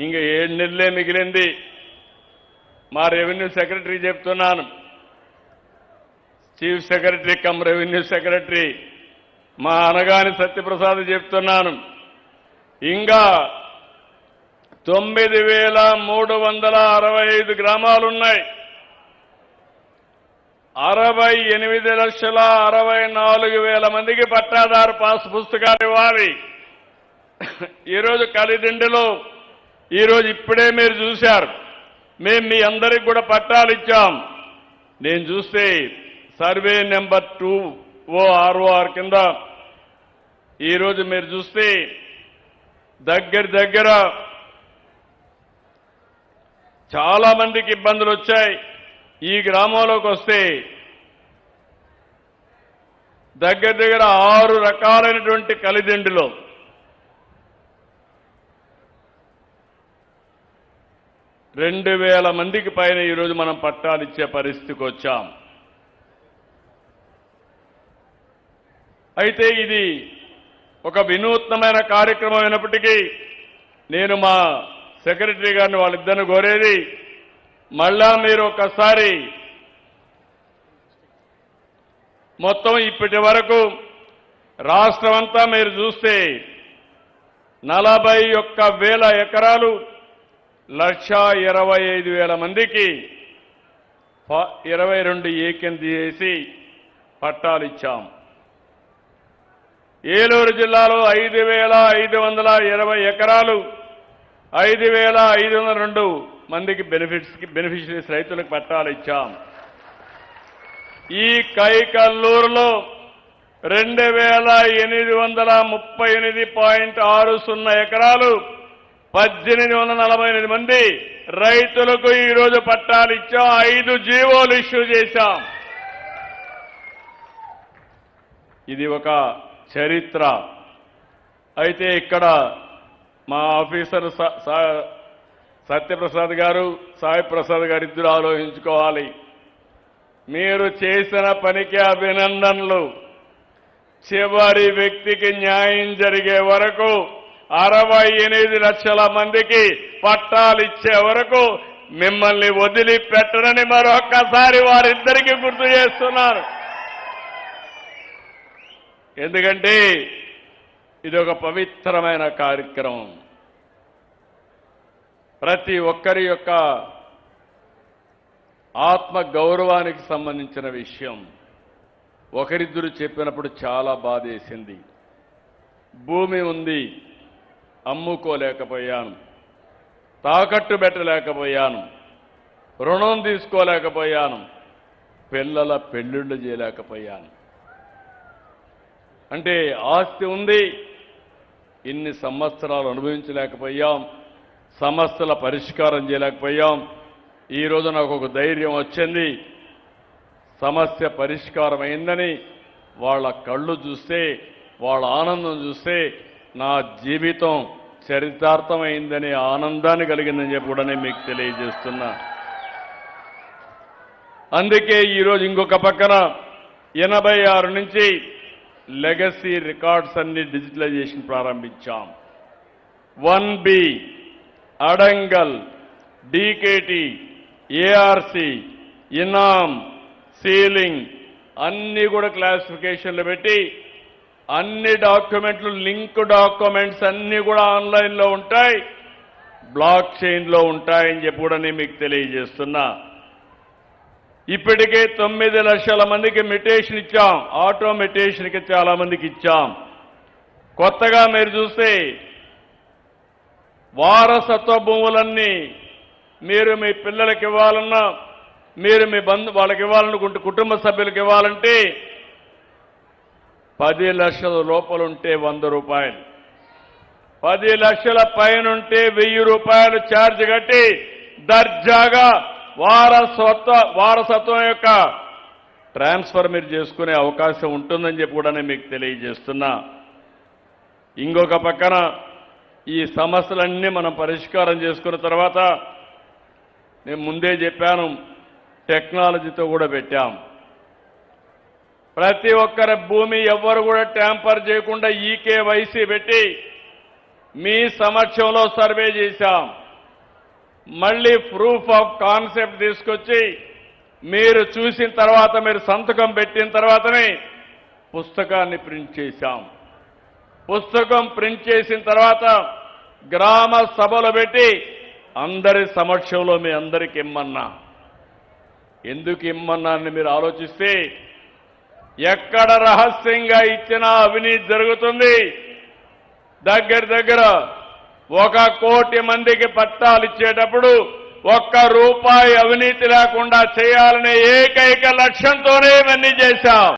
ఇంక 7 నెలలే మిగిలింది. మా రెవెన్యూ సెక్రటరీ చెప్తున్నాను, chief secretary come revenue secretary మా అనగాని సత్యప్రసాద్ చెప్తున్నాను, ఇంకా 9,365 గ్రామాలున్నాయి. 68,64,000 మందికి పట్టాదారు పాస్ పుస్తకాలు ఇవ్వాలి. ఈరోజు కలిదిండిలో ఈరోజు ఇప్పుడే మీరు చూశారు, మేము మీ అందరికి కూడా పట్టాలు ఇచ్చాం. నేను చూస్తే సర్వే నెంబర్ 2OROR కింద ఈరోజు మీరు చూస్తే దగ్గర చాలా మందికి ఇబ్బందులు వచ్చాయి. ఈ గ్రామంలోకి వస్తే దగ్గర 6 రకాలైనటువంటి కలిదిండిలో 2,000 మందికి పైన ఈరోజు మనం పట్టాలు ఇచ్చే పరిస్థితికి వచ్చాం. అయితే ఇది ఒక వినూత్నమైన కార్యక్రమం అయినప్పటికీ నేను మా సెక్రటరీ గారిని వాళ్ళిద్దరిని కోరేది, మళ్ళా మీరు ఒకసారి మొత్తం ఇప్పటి వరకు రాష్ట్రం అంతా మీరు చూస్తే 41,000 ఎకరాలు 1,25,000 మందికి 22 ఏకెన్ చేసి పట్టాలు ఇచ్చాం. ఏలూరు జిల్లాలో 5,520 ఎకరాలు 5,502 మందికి బెనిఫిషరీస్ రైతులకు పట్టాలు ఇచ్చాం. ఈ కైకల్లూరులో 2,838.60 ఎకరాలు 1,848 మంది రైతులకు ఈరోజు పట్టాలు ఇచ్చాం. 5 జీవోలు ఇష్యూ చేశాం. ఇది ఒక చరిత్ర. అయితే ఇక్కడ మా ఆఫీసర్ సత్యప్రసాద్ గారు, సాయి ప్రసాద్ గారు ఇద్దరు ఆలోచించుకోవాలి. మీరు చేసిన పనికి అభినందనలు. చివరి వ్యక్తికి న్యాయం జరిగే వరకు 68 లక్షల మందికి పట్టాలు ఇచ్చే వరకు మిమ్మల్ని వదిలిపెట్టనని మరొక్కసారి వారిద్దరికీ గుర్తు చేస్తున్నారు. ఎందుకంటే ఇది ఒక పవిత్రమైన కార్యక్రమం. ప్రతి ఒక్కరి యొక్క ఆత్మ గౌరవానికి సంబంధించిన విషయం. ఒకరిద్దరు చెప్పినప్పుడు చాలా బాధేసింది. భూమి ఉంది, అమ్ముకోలేకపోయాను, తాకట్టు పెట్టలేకపోయాను, రుణం తీసుకోలేకపోయాను, పిల్లల పెళ్లిళ్ళు చేయలేకపోయాను. అంటే ఆస్తి ఉంది, ఇన్ని సంవత్సరాలు అనుభవించలేకపోయాం, సమస్యల పరిష్కారం చేయలేకపోయాం. ఈరోజు నాకు ఒక ధైర్యం వచ్చింది. సమస్య పరిష్కారం అయిందని వాళ్ళ కళ్ళు చూస్తే, వాళ్ళ ఆనందం చూస్తే నా జీవితం చరితార్థమైందనే ఆనందాన్ని కలిగిందని చెప్పి కూడా నేను మీకు తెలియజేస్తున్నా. అందుకే ఈరోజు ఇంకొక పక్కన 86 నుంచి లెగసీ రికార్డ్స్ అన్ని డిజిటలైజేషన్ ప్రారంభించాం. 1B, అడంగల్, డీకేటీ, ఏఆర్సీ, ఇనామ్, సీలింగ్ అన్ని కూడా క్లాసిఫికేషన్లు పెట్టి అన్ని డాక్యుమెంట్లు, లింక్ డాక్యుమెంట్స్ అన్ని కూడా ఆన్లైన్లో ఉంటాయి, బ్లాక్ చైన్లో ఉంటాయని చెప్పి కూడా నేను మీకు తెలియజేస్తున్నా. ఇప్పటికే 9 లక్షల మందికి మెటేషన్ ఇచ్చాం. ఆటో మెటేషన్కి చాలా మందికి ఇచ్చాం. కొత్తగా మీరు చూస్తే వారసత్వ భూములన్నీ మీరు మీ పిల్లలకి ఇవ్వాలన్నా, మీరు మీ వాళ్ళకి ఇవ్వాలనుకుంటే, కుటుంబ సభ్యులకు ఇవ్వాలంటే 10 లక్షల లోపలుంటే 100 రూపాయలు, 10 లక్షల పైన ఉంటే 1000 రూపాయలు ఛార్జ్ కట్టి దర్జాగా వారసత్వం యొక్క ట్రాన్స్ఫర్ మీరు చేసుకునే అవకాశం ఉంటుందని చెప్పి కూడా నేను మీకు తెలియజేస్తున్నా. ఇంకొక పక్కన ఈ సమస్యలన్నీ మనం పరిష్కారం చేసుకున్న తర్వాత నేను ముందే చెప్పాను, టెక్నాలజీతో కూడా పెట్టాం. ప్రతి ఒక్కరి భూమి ఎవ్వరు కూడా ట్యాంపర్ చేయకుండా ఈకేవైసీ పెట్టి మీ సమక్షంలో సర్వే చేశాం. మళ్ళీ ప్రూఫ్ ఆఫ్ కాన్సెప్ట్ తీసుకొచ్చి మీరు చూసిన తర్వాత మీరు సంతకం పెట్టిన తర్వాతనే పుస్తకాన్ని ప్రింట్ చేశాం. పుస్తకం ప్రింట్ చేసిన తర్వాత గ్రామ సభలు పెట్టి అందరి సమక్షంలో మీ అందరికి ఇమ్మన్నా. ఎందుకు ఇమ్మన్నా అని మీరు ఆలోచిస్తే ఎక్కడ రహస్యంగా ఇచ్చినా అవినీతి జరుగుతుంది. దగ్గర 1 కోటి మందికి పట్టాలు ఇచ్చేటప్పుడు 1 రూపాయి అవినీతి లేకుండా చేయాలనే ఏకైక లక్ష్యంతోనే ఇవన్నీ చేశాం.